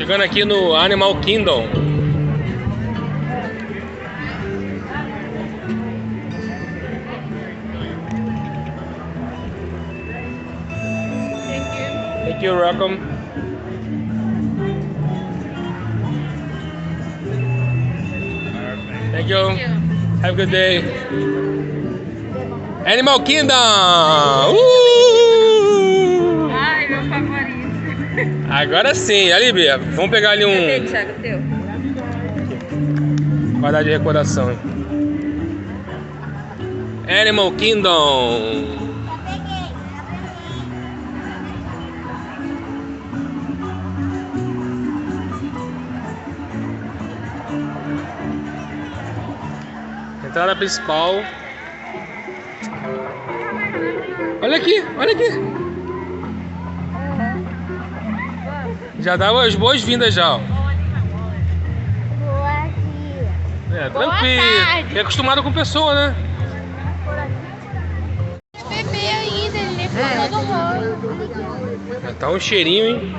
Chegando aqui no Animal Kingdom. Thank you, welcome. Thank you. Have a good day. Animal Kingdom! Ai, meu favorito. Agora sim, ali, Bia. Vamos pegar ali um. Cadê, Thiago, teu? Guardar de recordação. Hein? Animal Kingdom. Entrada principal. Olha aqui, olha aqui. Já dá as boas-vindas já, ó. Boa dia. É, tranquilo. É acostumado com pessoa, né? Bebê ainda, ele nem ficou todo rosto. Tá um cheirinho, hein?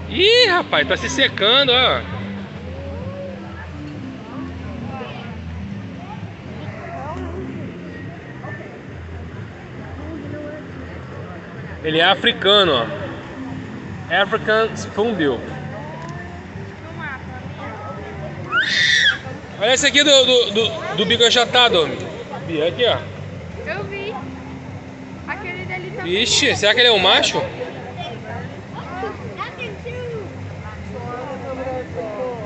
Ih, rapaz, tá se secando, ó. Ele é africano, ó. African Spoonbill. Olha esse aqui do bico achatado. Bia, aqui, ó. Eu vi. Aquele dali também. Ixi, será que ele é um macho?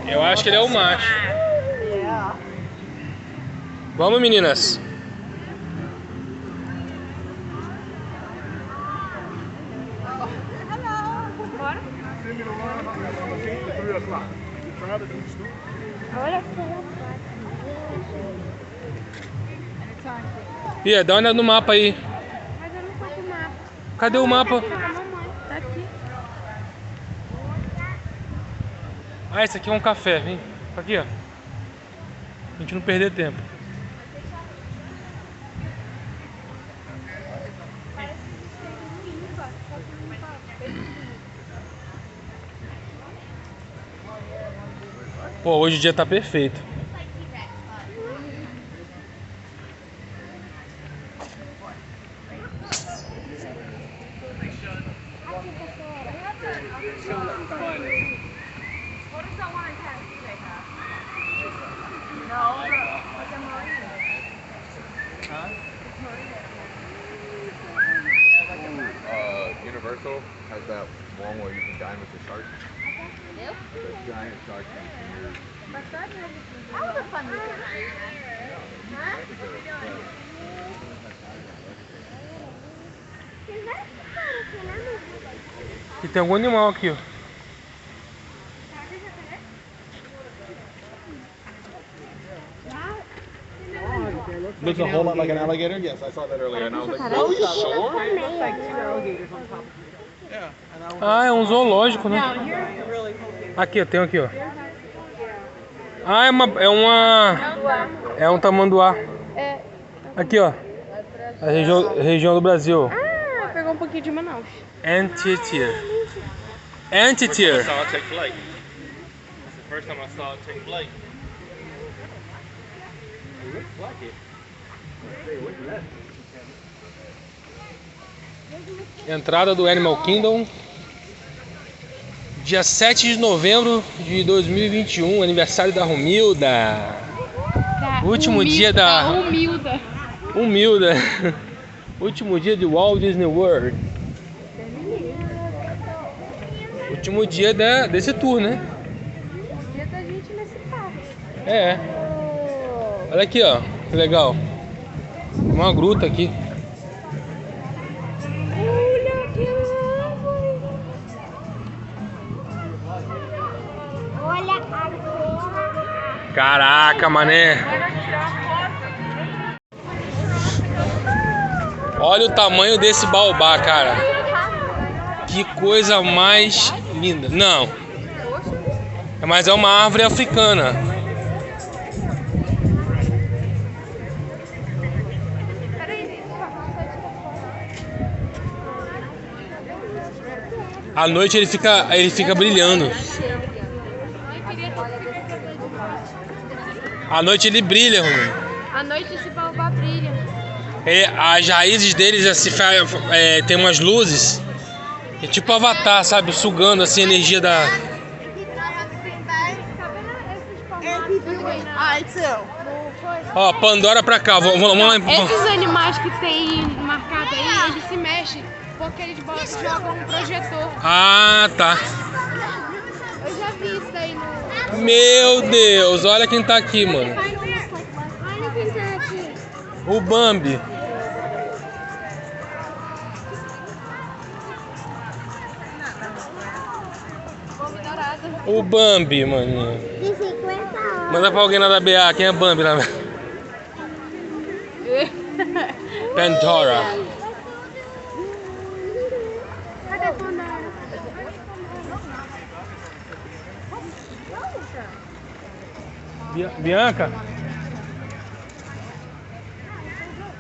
Eu acho que ele é um macho. Vamos, meninas. Bora? Olha Bia, dá uma olhada no mapa aí. Mas eu não faço mapa. Cadê o mapa? Tá com a mamãe. Tá aqui. Ah, esse aqui é um café, vem. Aqui, ó. A gente não perder tempo. Pô, hoje o dia tá perfeito. Universal has that one where you can dine with the sharks. The giant shark tank in your... That was a fun weekend. E tem algum animal aqui, ó. Looks a whole lot like an alligator. Yes, I saw that earlier, and I was like, "Are you sure?" Yeah, and I was Ah, é um zoológico, né? Aqui, ó, tem um aqui, ó. Ah, é um tamanduá. É. Aqui, ó. A região do Brasil. Ah, pegou um pouquinho de Manaus. Antitier. Antitier. I saw it take flight. That's the first time I saw it take flight. It looks like it. Hey, look at that. Entrada do Animal Kingdom. Dia 7 de novembro de 2021, aniversário da Romilda. Último dia da Humilda. Humilda. Último dia de Walt Disney World. Último dia desse tour, né? Dia da gente nesse parque. É. Olha aqui, ó. Que legal. Uma gruta aqui. Olha a cor. Caraca, mané. Olha o tamanho desse baobá, cara. Que coisa mais linda. Não. Mas é uma árvore africana. À noite ele fica brilhando. À noite ele brilha, Romano. À noite esse baobá brilha. As raízes deles assim, tem umas luzes. É tipo Avatar, sabe? Sugando assim a energia da... Ó, Pandora pra cá. Vamos lá. Esses animais que tem marcado aí, eles se mexem porque eles jogam um projetor. Ah, tá. Eu já vi isso daí no... Meu Deus, olha quem tá aqui, mano. Olha quem tá aqui. O Bambi. O Bambi, maninho. De 50 horas. Manda pra alguém lá da BA, quem é Bambi lá? Pandora. Cadê a Pandora? Bianca?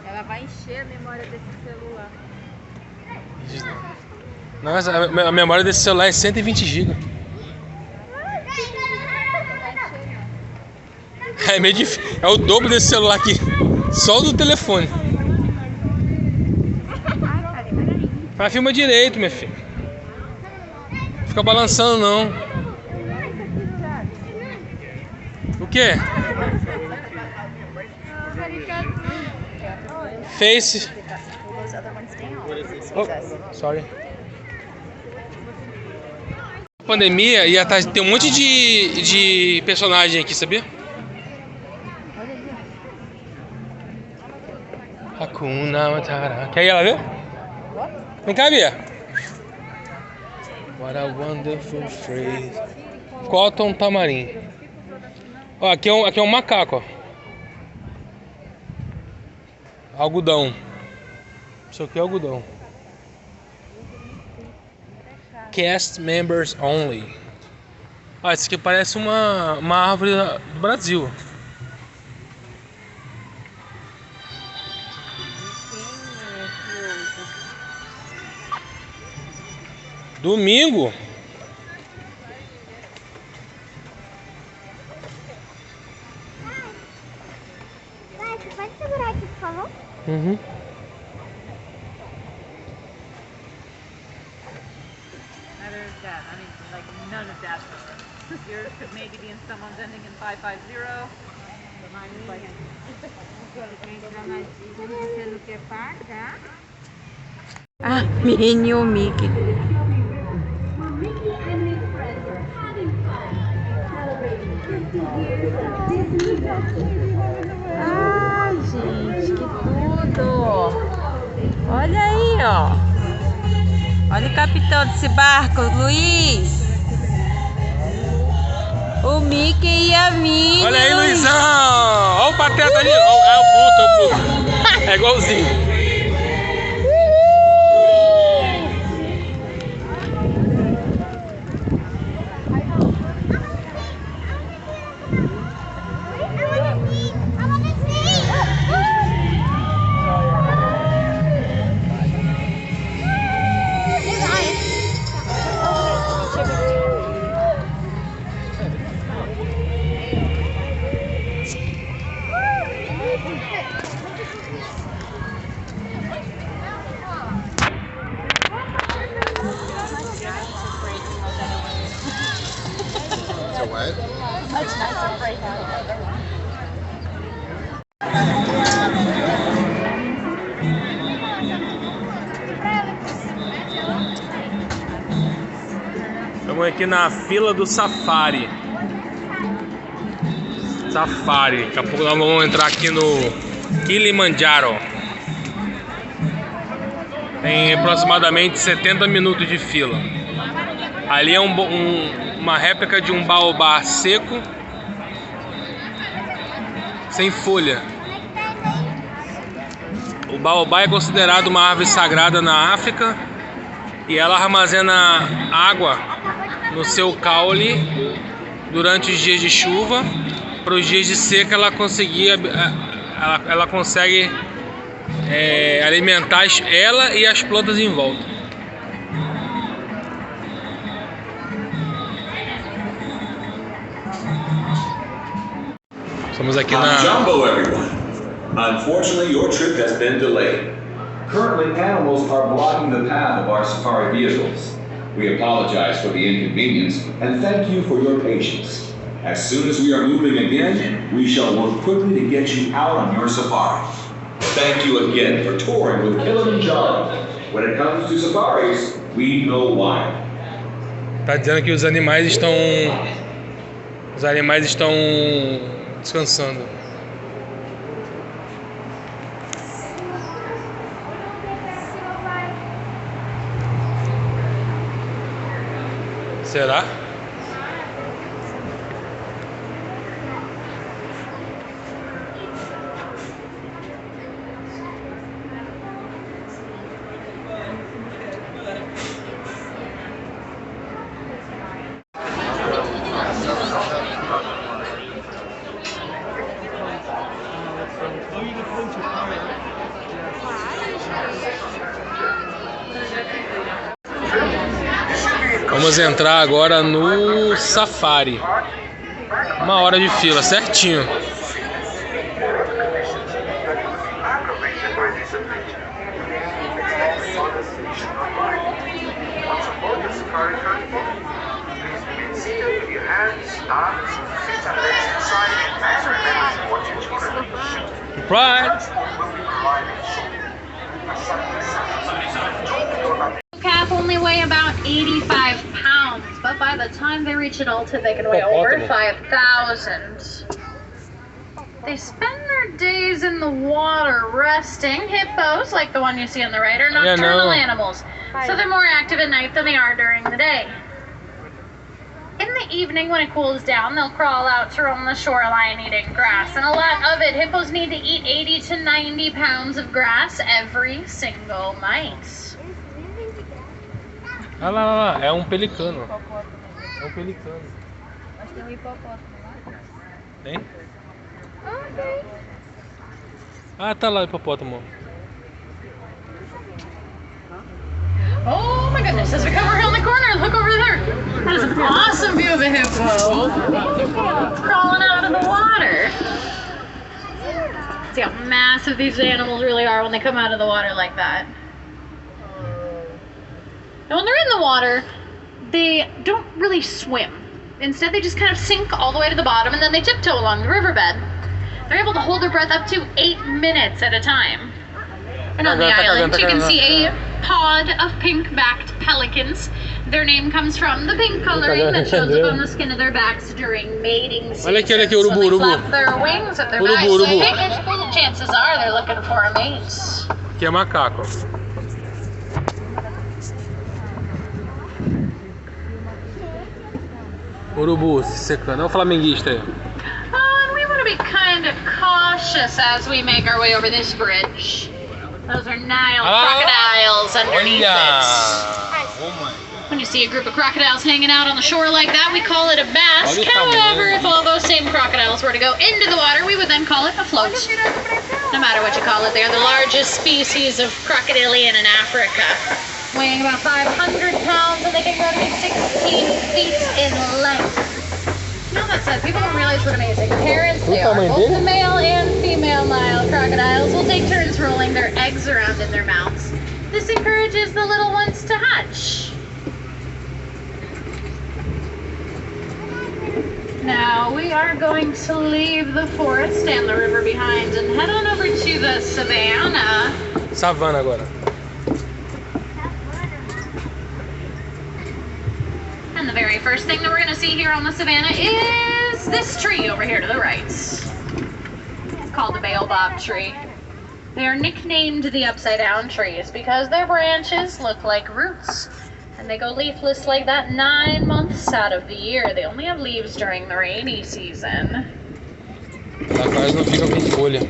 Ela vai encher a memória desse celular. Nossa, a memória desse celular é 120 GB. É meio difícil. É o dobro desse celular aqui. Só o do telefone. Mas filma direito, minha filha. Não fica balançando não. O quê? Face. Oh, sorry. Pandemia ia ter um monte de personagem aqui, sabia? Hakuna Matata. Quer ir lá ver? Vem cá, Bia. What a wonderful phrase. Cotton Tamarim. Ó, aqui é um macaco, ó. Algodão. Isso aqui é algodão. Cast members only. Ah, isso aqui parece uma árvore do Brasil. Domingo? Você pode segurar aqui, por favor? Uhum. None of that. Yours could maybe be in someone's ending in 550. Ah, menino Mickey. Ai, gente, que tudo! Olha aí, ó. Olha o capitão desse barco, Luiz. O Mickey e a Minnie. Olha aí, Luizão! Olha o pateta ali. É o Pluto. É igualzinho. Estamos aqui na fila do Safari. Daqui a pouco nós vamos entrar aqui no Kilimanjaro. Tem aproximadamente 70 minutos de fila. Ali é uma réplica de um baobá seco, sem folha. O baobá é considerado uma árvore sagrada na África e ela armazena água no seu caule durante os dias de chuva. Para os dias de seca ela consegue alimentar ela e as plantas em volta. Estamos aqui I'm na... Jumbo, everyone. Unfortunately, your trip has been delayed. Currently, animals are blocking the path of our safari vehicles. We apologize for the inconvenience and thank you for your patience. As soon as we are moving again, we shall work quickly to get you out on your safari. Thank you again for touring with Kilimanjaro. When it comes to safaris, we know why. Tá dizendo que os animais estão descansando. Será? Vamos entrar agora no safari. 1 hora de fila, certinho. Right. Calf only weigh about 85 pounds, but by the time they reach adulthood, they can weigh over 5,000. They spend their days in the water resting. Hippos, like the one you see on the right, are nocturnal animals, so they're more active at night than they are during the day. In the evening, when it cools down, they'll crawl out to roam the shoreline eating grass, and a lot of it. Hippos need to eat 80 to 90 pounds of grass every single night. Ah lá, é um pelicano. É um pelicano. Mas tem um hipopótamo lá. Tem? Ah, tem. Ah, tá lá o hipopótamo. Oh my goodness, as we come around the corner, look over there. That is an awesome view of a hippo. Crawling out of the water. See how massive these animals really are when they come out of the water like that. Now when they're in the water, they don't really swim. Instead, they just kind of sink all the way to the bottom and then they tiptoe along the riverbed. They're able to hold their breath up to 8 minutes at a time. And on the island, you can see a pod of pink-backed pelicans. Their name comes from the pink coloring that shows up on the skin of their backs during mating season. Olha aqui, urubu, When they urubu. flap their wings at their backs, Urubu. chances are they're looking for a mate. Aqui é macaco. Urubu se secando. Olha o flamenguista aí. And we want to be kind of cautious as we make our way over this bridge. Those are Nile crocodiles underneath it. When you see a group of crocodiles hanging out on the shore like that, we call it a bass. However, if all those same crocodiles were to go into the water, we would then call it a float. No matter what you call it, they are the largest species of crocodilian in Africa. Weighing about 500 pounds, and they can grow to be 16 feet in length. Now that said, people don't realize what amazing parents they are. Both the male and female Nile crocodiles will take turns rolling their eggs around in their mouths. This encourages the little ones to hatch. Now we are going to leave the forest and the river behind and head on over to the Savannah. Savannah agora. And the very first thing that we're going to see here on the Savannah is this tree over here to the right. It's called the Baobab Tree. They are nicknamed the upside down trees because their branches look like roots. And they go leafless like that 9 months out of the year. They only have leaves during the rainy season. Lá quase não fica com folha.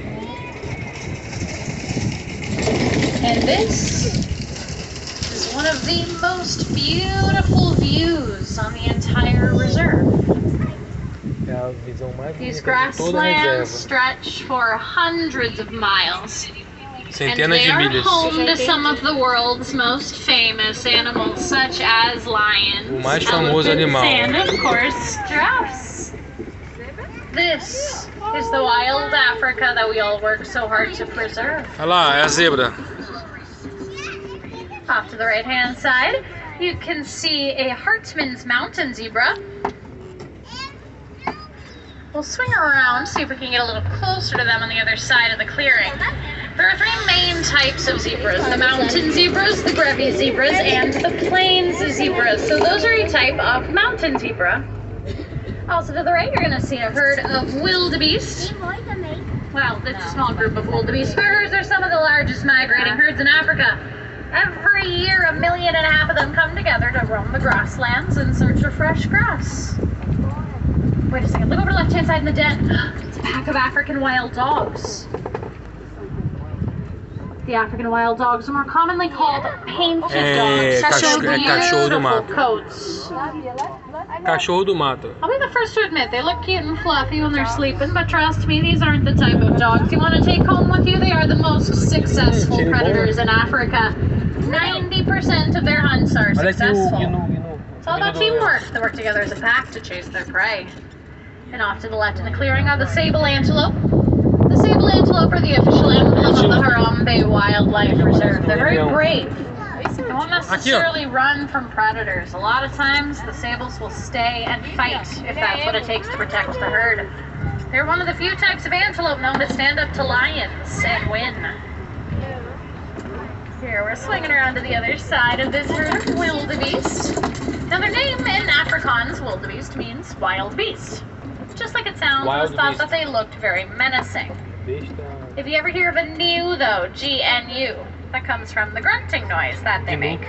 And this is one of the most beautiful views on the entire reserve. É a visão mais These bonita de toda a grasslands reserva. stretch for hundreds of miles. And Centenas they de are milhas. home to some of the world's most famous animals, such as lions, O mais famoso elephants, animal. and of course, giraffes. This is the wild Africa that we all work so hard to preserve. Olha lá, é a zebra. Off to the right-hand side, you can see a Hartsman's mountain zebra. We'll swing around, see if we can get a little closer to them on the other side of the clearing. There are three main types of zebras: the mountain zebras, the Giraffe zebras, and the plains zebras. So those are a type of mountain zebra. Also to the right, you're going to see a herd of wildebeest. Well, it's a small group of wildebeest herds. They're some of the largest migrating herds in Africa. Every year, 1.5 million of them come together to roam the grasslands in search of fresh grass. Wait a second, look over the left-hand side in the den. It's a pack of African wild dogs. The African wild dogs are more commonly called painted dogs. Cachorro do mato. Coats. Cachorro do mato. I'll be the first to admit, they look cute and fluffy when they're sleeping, but trust me, these aren't the type of dogs you want to take home with you. They are the most successful predators in Africa. 90% of their hunts are successful. It's all about teamwork. They work together as a pack to chase their prey. And off to the left in the clearing are the sable antelope. The sable antelope are the official emblem of the Harambe Wildlife Reserve. They're very brave. They won't necessarily run from predators. A lot of times the sables will stay and fight if that's what it takes to protect the herd. They're one of the few types of antelope known to stand up to lions and win. Here, we're swinging around to the other side of this herd of wildebeest. Now their name in Afrikaans, wildebeest, means wild beast. Just like it sounds, I thought that they looked very menacing. If you ever hear of a gnu, though, G-N-U, that comes from the grunting noise that they make.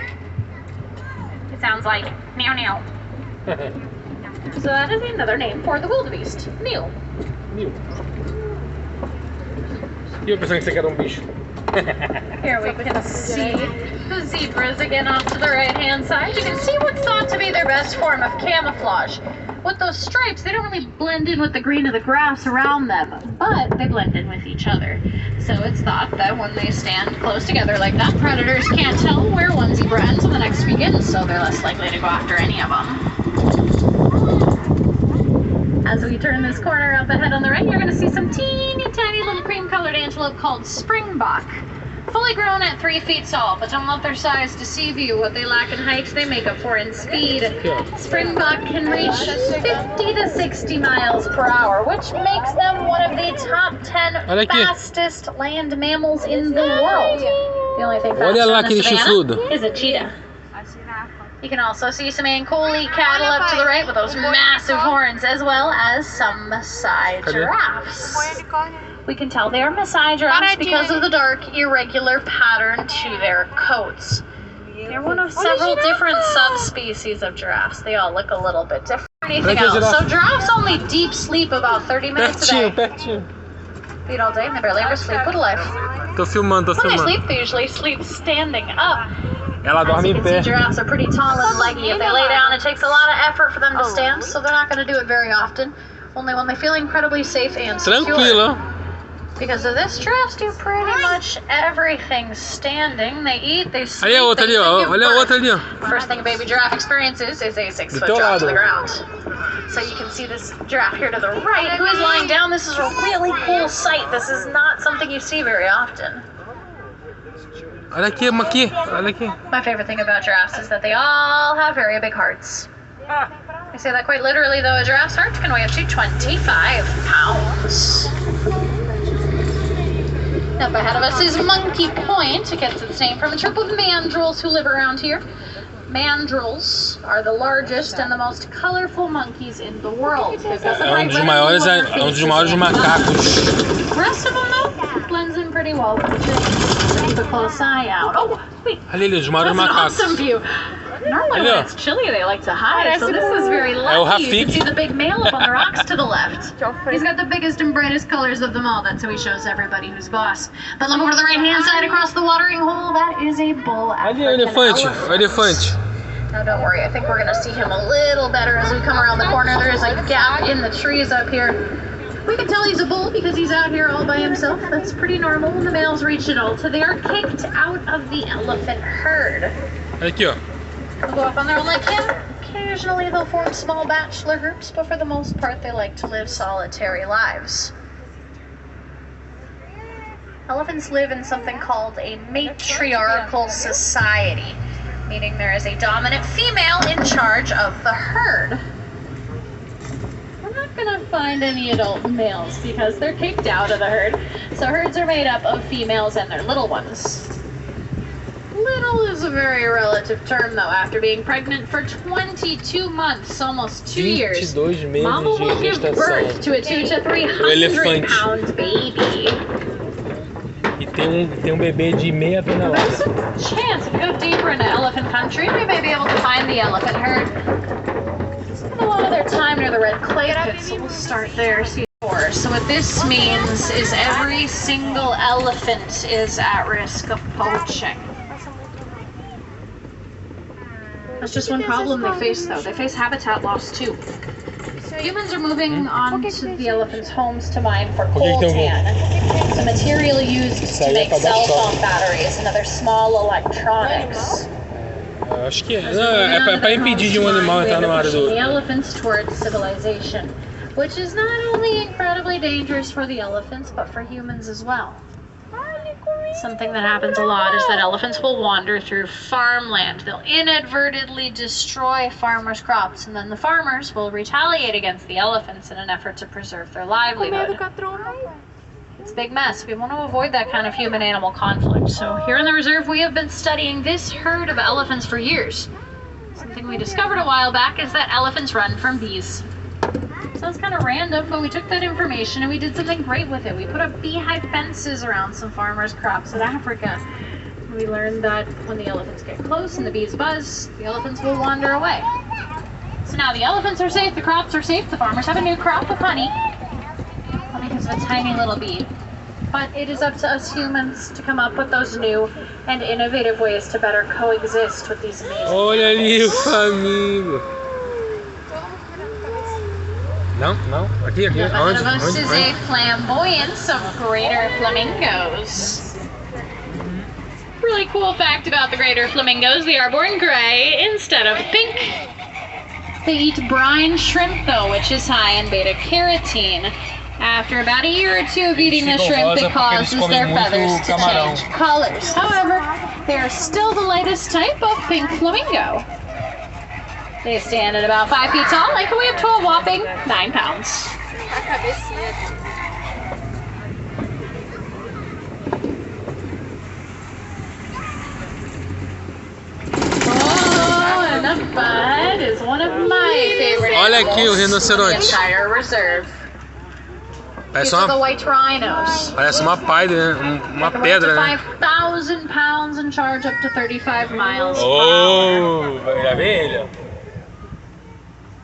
It sounds like meow meow. So that is another name for the wildebeest, gnu. E eu pensando que você quer bicho. Here we can see the zebras again off to the right-hand side. You can see what's thought to be their best form of camouflage. With those stripes, they don't really blend in with the green of the grass around them, but they blend in with each other. So it's thought that when they stand close together like that, predators can't tell where one zebra ends and the next begins, so they're less likely to go after any of them. As we turn this corner up ahead on the right, you're going to see some teeny tiny little cream-colored antelope called Springbok. Fully grown at 3 feet tall, but don't let their size deceive you. What they lack in height, they make up for in speed. Springbok can reach 50 to 60 miles per hour, which makes them one of the top 10 fastest land mammals in the world. The only thing faster than the Savannah is a cheetah. You can also see some Ankoli cattle up to the right with those massive horns, as well as some Maasai giraffes. We can tell they are Maasai giraffes because of the dark, irregular pattern to their coats. They're one of several different subspecies of giraffes. They all look a little bit different. Anything else? So giraffes only deep sleep about 30 minutes a day. Feed all day and they barely ever sleep. What a life. When they sleep, they usually sleep standing up. Ela dorme em pé. Giraffes are pretty tall and leggy. If they lay down, it takes a lot of effort for them to stand, so they're not going to do it very often. Only when they feel incredibly safe and secure. Tranquila. Because of this, giraffes do pretty much everything standing. They eat, they sleep, they give birth. First thing a baby giraffe experiences is a 6-foot drop to the ground. So you can see this giraffe here to the right who is lying down. This is a really cool sight. This is not something you see very often. Olha aqui, olha aqui. My favorite thing about giraffes is that they all have very big hearts. I say that quite literally, though. A giraffe's heart can weigh up to 25 pounds. Up ahead of us is Monkey Point. It gets its name from a troop of mandrills who live around here. Mandrills are the largest and the most colorful monkeys in the world. É um dos maiores macacos. The rest of them, though, blends in pretty well with the trees. Keep a close eye out. Oh, wait. Ali, os maiores macacos. That's an awesome view. Normally when it's chilly, they like to hide, so this is very lucky. You can see the big male up on the rocks to the left. He's got the biggest and brightest colors of them all. That's how he shows everybody who's boss. But look over to the right-hand side across the watering hole. That is a bull African elephant. No, don't worry. I think we're going to see him a little better as we come around the corner. There is a gap in the trees up here. We can tell he's a bull because he's out here all by himself. That's pretty normal when the males reach adult. So they are kicked out of the elephant herd. Aqui, ó. They'll go up on their own like him. Occasionally they'll form small bachelor groups, but for the most part they like to live solitary lives. Elephants live in something called a matriarchal society, meaning there is a dominant female in charge of the herd. We're not gonna find any adult males because they're kicked out of the herd. So herds are made up of females and their little ones. Little is a very relative term though. After being pregnant for 22 months, almost 2 years, 22 meses Mama will de give birth gestação. to a 200 to 300 pound baby. E tem bebê de meia tonelada. There's a chance if we go deeper into elephant country, we may be able to find the elephant herd. Spend a lot of their time near the red clay pit, so we'll start there. See. So what this means is every single elephant is at risk of poaching. That's just one problem they face, though. They face habitat loss, too. Humans are moving on to the elephants' homes to mine for coltan, the material used to make cell phone batteries and other small electronics. Acho que é. Não, é para impedir de um animal entrar numa área do outro. The elephants towards civilization, which is not only incredibly dangerous for the elephants, but for humans as well. Something that happens a lot is that elephants will wander through farmland. They'll inadvertently destroy farmers' crops, and then the farmers will retaliate against the elephants in an effort to preserve their livelihood. It's a big mess. We want to avoid that kind of human-animal conflict. So here in the reserve, we have been studying this herd of elephants for years. Something we discovered a while back is that elephants run from bees. Sounds kind of random, but we took that information and we did something great with it. We put up beehive fences around some farmers' crops in Africa. We learned that when the elephants get close and the bees buzz, the elephants will wander away. So now the elephants are safe, the crops are safe, the farmers have a new crop of honey, all because of a tiny little bee. But it is up to us humans to come up with those new and innovative ways to better coexist with these amazing Olha ali o animals. flamingo. Não, aqui. Ahead of us is a flamboyance of greater flamingos. Really cool fact about the greater flamingos, they are born gray instead of pink. They eat brine shrimp though, which is high in beta carotene. After about a year or two of eating the shrimp, it causes their feathers to change colors. However, they are still the lightest type of pink flamingo. They stand at about 5 feet tall and can weigh up to a whopping 9 pounds. Oh, and up ahead is one of my favorite Olha aqui o animals in the rinoceronte. entire reserve. Parece These are the white rhinos. Parece uma pedra, né? Uma They can weigh up to pedra, né? 5,000 pounds and charge up to 35 miles per hour. Oh, já vê ele?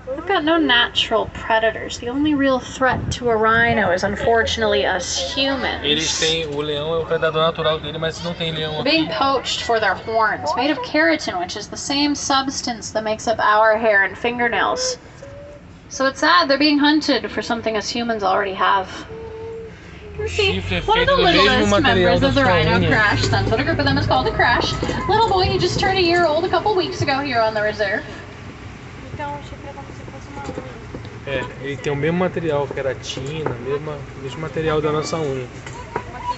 We've got no natural predators. The only real threat to a rhino is unfortunately us humans. Eles têm, o leão é o predador natural dele, mas não tem leão They're being aqui. poached for their horns, made of keratin, which is the same substance that makes up our hair and fingernails. So it's sad they're being hunted for something us humans already have. You see, Chifre one of feito the do mesmo littlest material members da of the sua rhino unha. crash, that's what a group of them is called, a crash. Little boy, he just turned a year old a couple weeks ago here on the reserve. Então, o chifre é como se fosse uma unha. É, ele tem o mesmo material, queratina, mesmo material da nossa unha.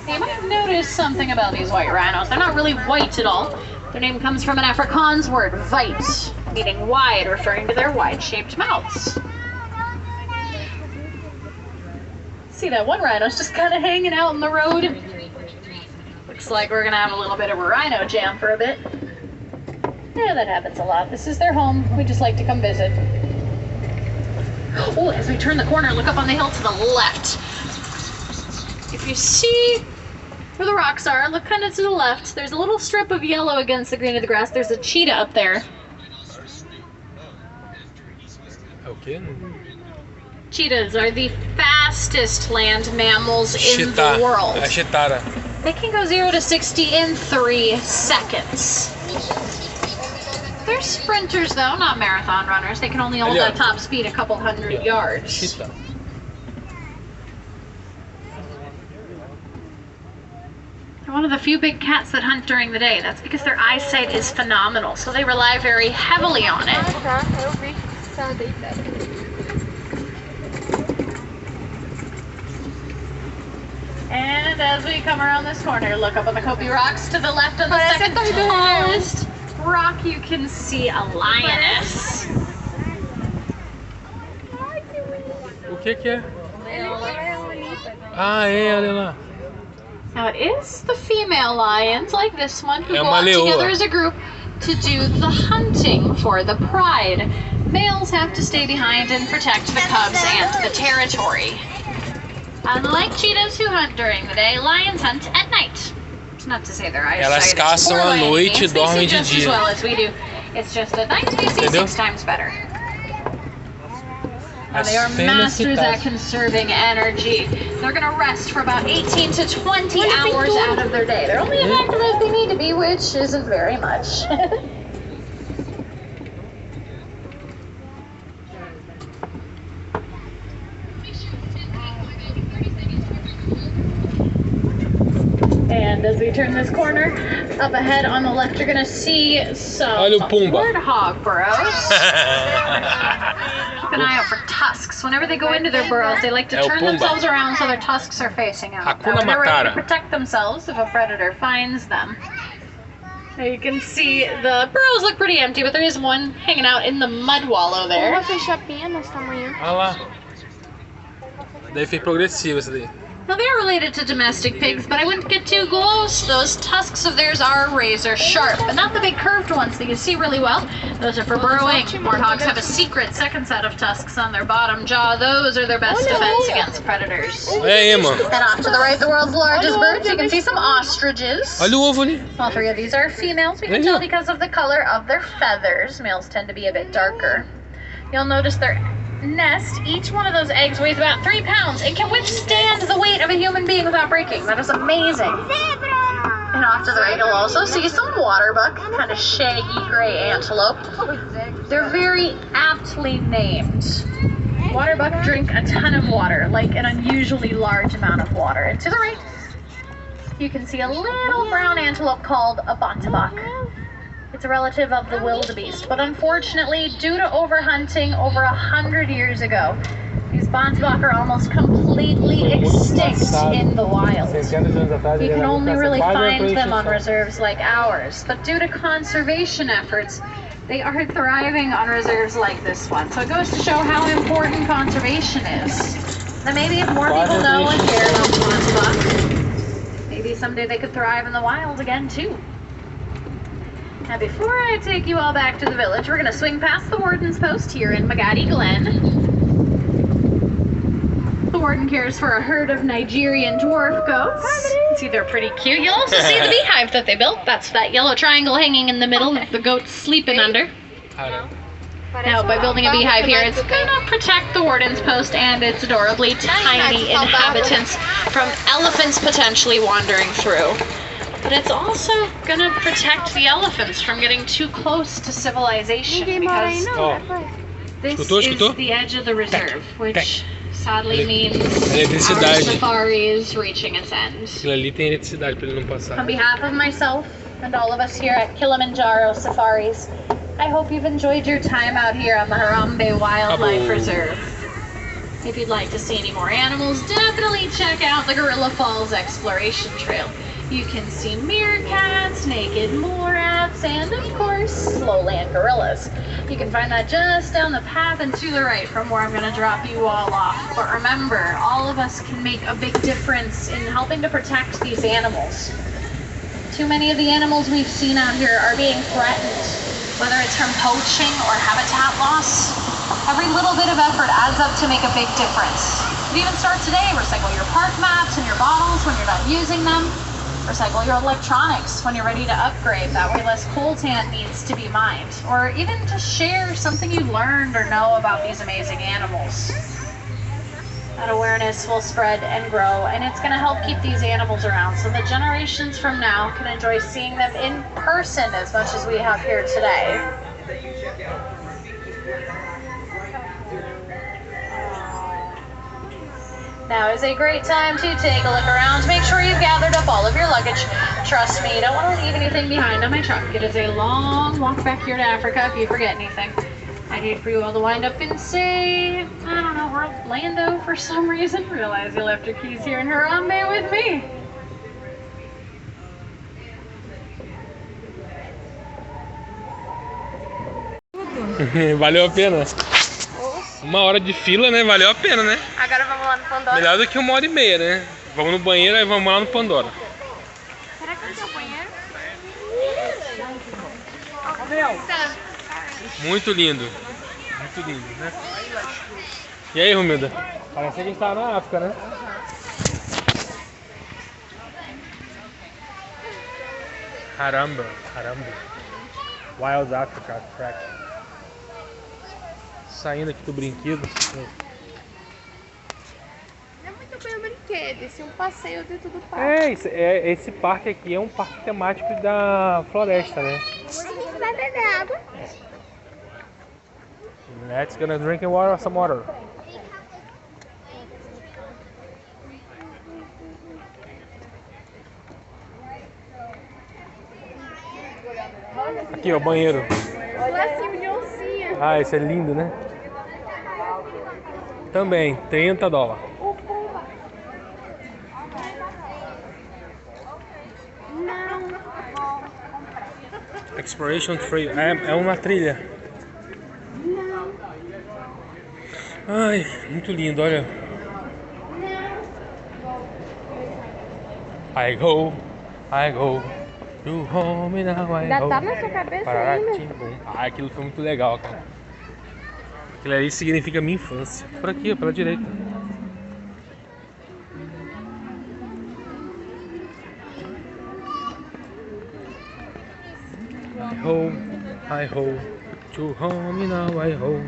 You might have noticed something about these white rhinos. They're not really white at all. Their name comes from an Afrikaans word, weit, meaning wide, referring to their wide-shaped mouths. See that one rhino's just kind of hanging out in the road. Looks like we're gonna have a little bit of a rhino jam for a bit. Yeah, that happens a lot. This is their home. We just like to come visit. Oh, as we turn the corner, look up on the hill to the left. If you see where the rocks are, look kind of to the left. There's a little strip of yellow against the green of the grass. There's a cheetah up there. É o quê? Cheetahs are the fastest land mammals in the world. É Cheetah. They can go 0 to 60 in 3 seconds. They're sprinters though, not marathon runners. They can only hold that top speed a couple hundred yards. Cheetah. They're one of the few big cats that hunt during the day. That's because their eyesight is phenomenal, so they rely very heavily on it. Tá, eu vi. Tá deitada. And as we come around this corner, look up on the Kopi rocks to the left of the second tallest rock, you can see a lioness. O que é? Ah, é, olha lá. Now it is the female lions like this one who É go uma out leoa. together as a group to do the hunting for the pride. Males have to stay behind and protect the cubs and the territory. Unlike cheetahs who hunt during the day, lions hunt at night. It's not to say their eyesight Elas is caçam poor à by any noite e means. They dormem see de just as dia. well as we do. It's just at night we see Entendeu? 6 times better. Now As they are fêmeas masters se at caçam. conserving energy. They're going to rest for about 18 to 20 hours out of their day. They're only as active as they need to be, which isn't very much. And as we turn this corner, up ahead on the left, you're going to see some Olha o Pumba. warthog burrows. Keep an eye out for tusks. Whenever they go into their burrows, they like to É o turn Pumba. themselves around so their tusks are facing out. Hakuna Now, they're ready Matata. to protect themselves if a predator finds them. Now you can see the burrows look pretty empty, but there is one hanging out in the mud wallow there. Vou fechar apenas tamanho. Olha lá. Daí fez progressivo essa daí. Now they are related to domestic pigs, but I wouldn't get too close. Those tusks of theirs are razor sharp, but not the big curved ones that you see really well. Those are for burrowing. Warthogs have a secret second set of tusks on their bottom jaw. Those are their best defense against predators. Olha aí, mano. And off to the right, the world's largest birds. You can see some ostriches. Olha o ovo ali. All 3 of these are females. We can tell because of the color of their feathers. Males tend to be a bit darker. You'll notice their nest, each one of those eggs weighs about 3 pounds. It can withstand the weight of a human being without breaking. That is amazing. And off to the right, you'll also see some waterbuck, kind of shaggy gray antelope. They're very aptly named. Waterbuck drink a ton of water, like an unusually large amount of water. And to the right, you can see a little brown antelope called a bontebok. It's a relative of the wildebeest, but unfortunately, due to overhunting over 100 years ago, these bontebok are almost completely extinct in the wild. You can only really find them on reserves like ours, but due to conservation efforts, they are thriving on reserves like this one. So it goes to show how important conservation is. Now maybe if more people know and care about bontebok, maybe someday they could thrive in the wild again too. Now before I take you all back to the village, we're going to swing past the warden's post here in Magadi Glen. The warden cares for a herd of Nigerian dwarf goats. You see they're pretty cute. You'll also see the beehive that they built. That's that yellow triangle hanging in the middle that the goats sleeping under. Now by building a beehive here, it's going to protect the warden's post and its adorably tiny inhabitants from elephants potentially wandering through. But it's also going to protect the elephants from getting too close to civilization because this is the edge of the reserve, which sadly means our safari is reaching its end. Aquilo ali tem eletricidade para ele não passar. On behalf of myself and all of us here at Kilimanjaro Safaris, I hope you've enjoyed your time out here on the Harambe Wildlife Reserve. If you'd like to see any more animals, definitely check out the Gorilla Falls Exploration Trail. You can see meerkats, naked moorats, and of course, lowland gorillas. You can find that just down the path and to the right from where I'm going to drop you all off. But remember, all of us can make a big difference in helping to protect these animals. Too many of the animals we've seen out here are being threatened, whether it's from poaching or habitat loss. Every little bit of effort adds up to make a big difference. You can even start today. Recycle your park maps and your bottles when you're done using them. Recycle your electronics when you're ready to upgrade. That way less coltan needs to be mined. Or even to share something you learned or know about these amazing animals. That awareness will spread and grow, and it's going to help keep these animals around so that generations from now can enjoy seeing them in person as much as we have here today. Now is a great time to take a look around. Make sure you've gathered up all of your luggage. Trust me, you don't want to leave anything behind on my truck. It is a long walk back here to Africa if you forget anything. I'd hate for you all to wind up in, say, I don't know, Orlando for some reason. Realize you left your keys here in Harambe with me. Valeu a pena. Uma hora de fila, né? Valeu a pena, né? Agora vamos lá no Pandora. Melhor do que 1h30, né? Vamos no banheiro e vamos lá no Pandora. Será que tem o banheiro? Muito lindo. Muito lindo, né? E aí, Romilda? Parece que a gente tava na África, né? Caramba. Wild Africa Track. Saindo aqui do brinquedo. Não é muito bem um brinquedo, esse é um passeio dentro do parque. Esse parque aqui é um parque temático da floresta, né? A gente vai beber água. Let's gonna drink some water. Aqui, ó, banheiro. Lacinho de oncinha. Ah, esse é lindo, né? Também, $30. Exploration Trail. É uma trilha. Ai, muito lindo, olha. I go to home now, I Ainda go. tá na sua cabeça ainda? Ah, aquilo foi muito legal, cara. Aquilo ali significa minha infância. Por aqui, ó, pela direita. I ho to home now, I ho.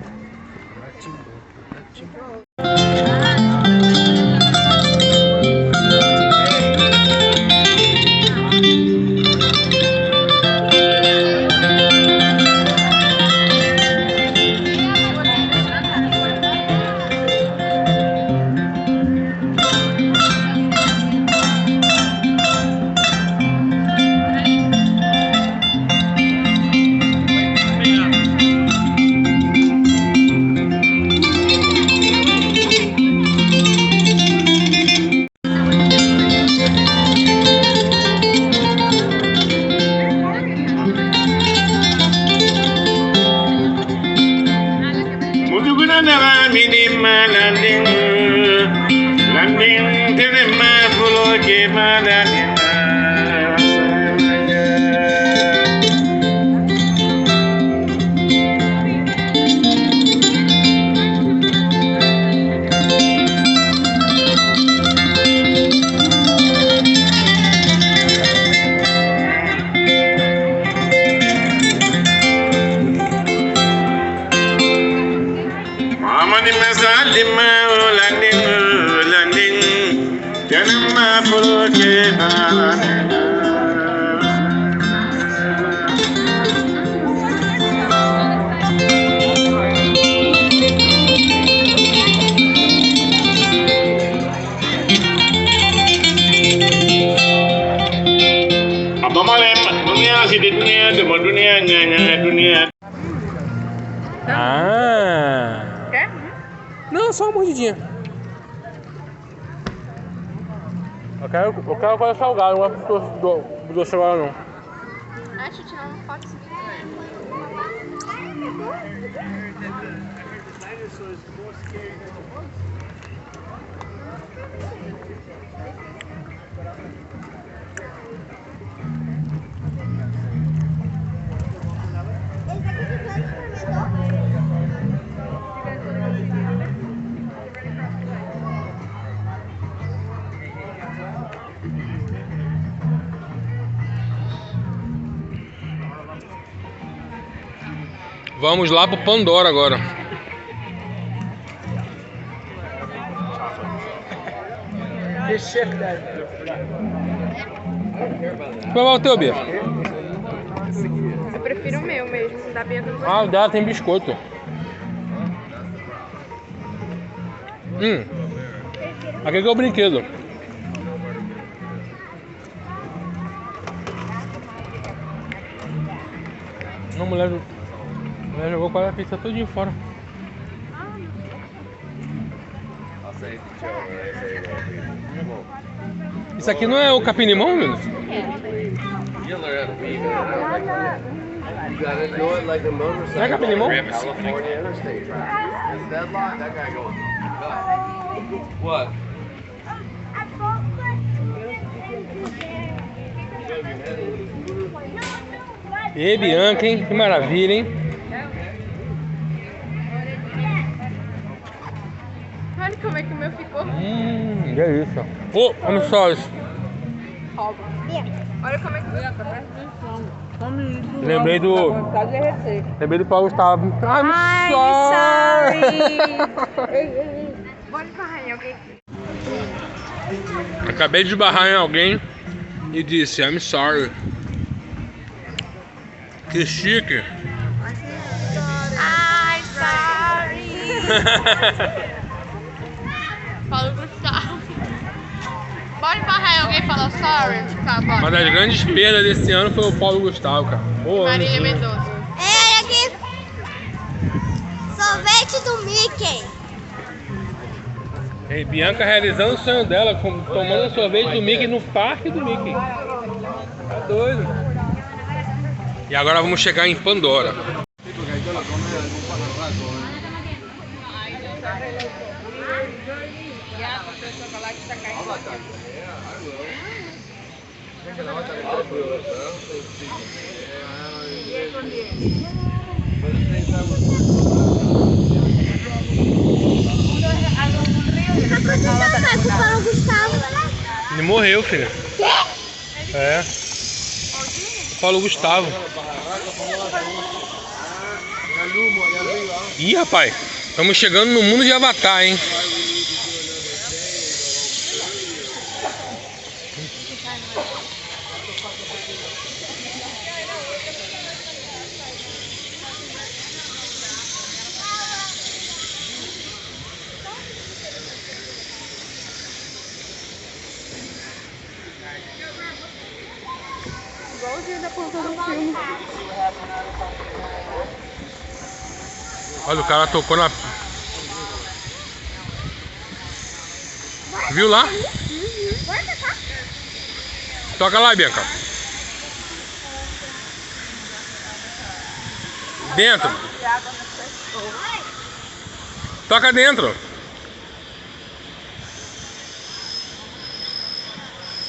Ah! Quer? Não, só uma mordidinha. Eu quero coisa salgada, não é doce agora não. Deixa eu tirar uma foto. Vamos lá pro Pandora agora. Qual é o teu, Bia? Eu prefiro o meu mesmo, da Bia que eu Ah, o dela tem biscoito. Aqui que é o brinquedo. Uma mulher Ela jogou quase a pizza todinho fora. Isso aqui não é o capim-limão, meu? Não é capim-limão? What? E Bianca, hein? Que maravilha, hein? Olha como é que o meu ficou. Delícia. Ô, I'm sorry. Olha como é que o meu ficou. Lembrei do Paulo Gustavo. I'm sorry. Bora esbarrar em alguém. Acabei de esbarrar em alguém e disse I'm sorry. Que chique. Ai, sorry. Paulo Gustavo. Bora esbarrar em alguém e falar sorry. Uma das grandes perdas desse ano foi o Paulo Gustavo, cara. Boa, Marília Mendonça. É, aqui. Sorvete do Mickey. E Bianca realizando o sonho dela, tomando sorvete do Mickey no parque do Mickey. Tá doido. E agora vamos chegar em Pandora. Ele morreu, filha. É. Paulo Gustavo. Ih, rapaz. Estamos chegando no mundo de Avatar, hein? Igualzinho da ponta do filme. Olha, o cara tocou na... Viu lá? Toca lá, Bianca. Dentro. Toca dentro.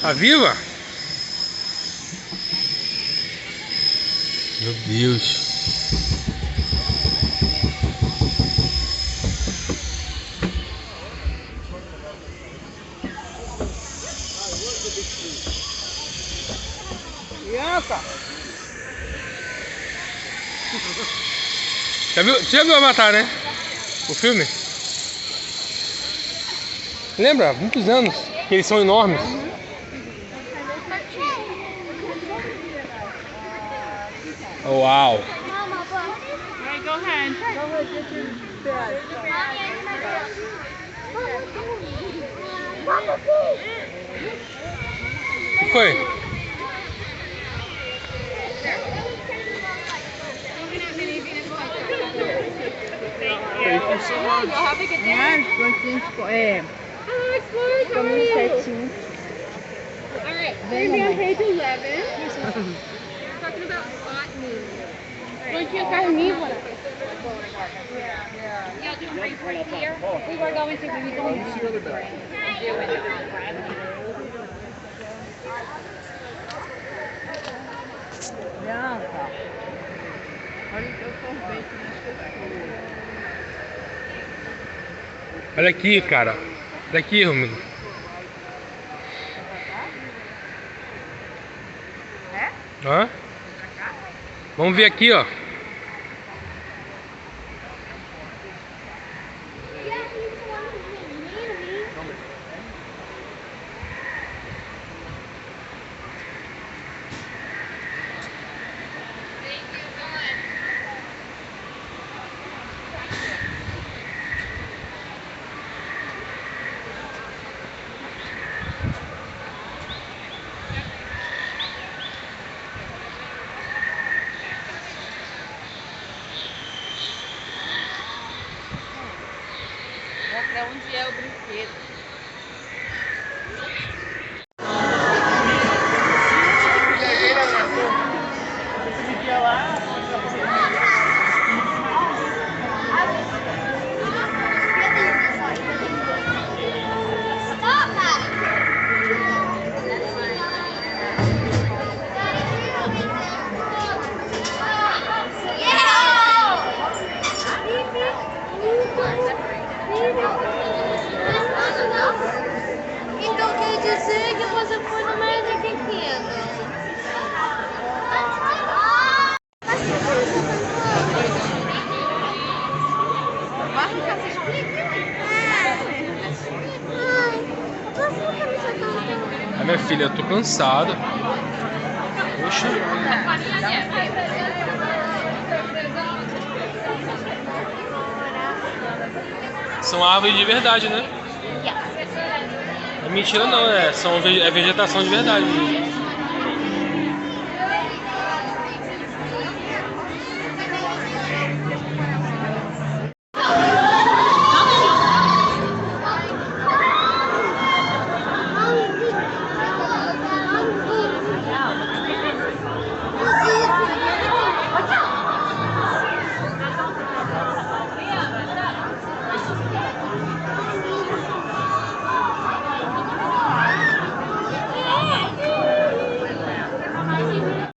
Tá viva? Meu Deus. Você já viu Avatar, né? O filme? Lembra? Muitos anos que eles são enormes. Uau! Alright, go ahead. O que foi? Caminho certinho. Alright, we're on page 11. We're talking about botany. Plantinha carnívora. Yeah, do right here. We were going to do Olha aqui, cara. Daqui, amigo. Hã? Vamos ver aqui, ó. Pra onde é o brinquedo. Então quer dizer que você foi no meio de pequeno. A minha filha, eu tô cansado. Poxa. São árvores de verdade, né? É mentira não, é vegetação de verdade.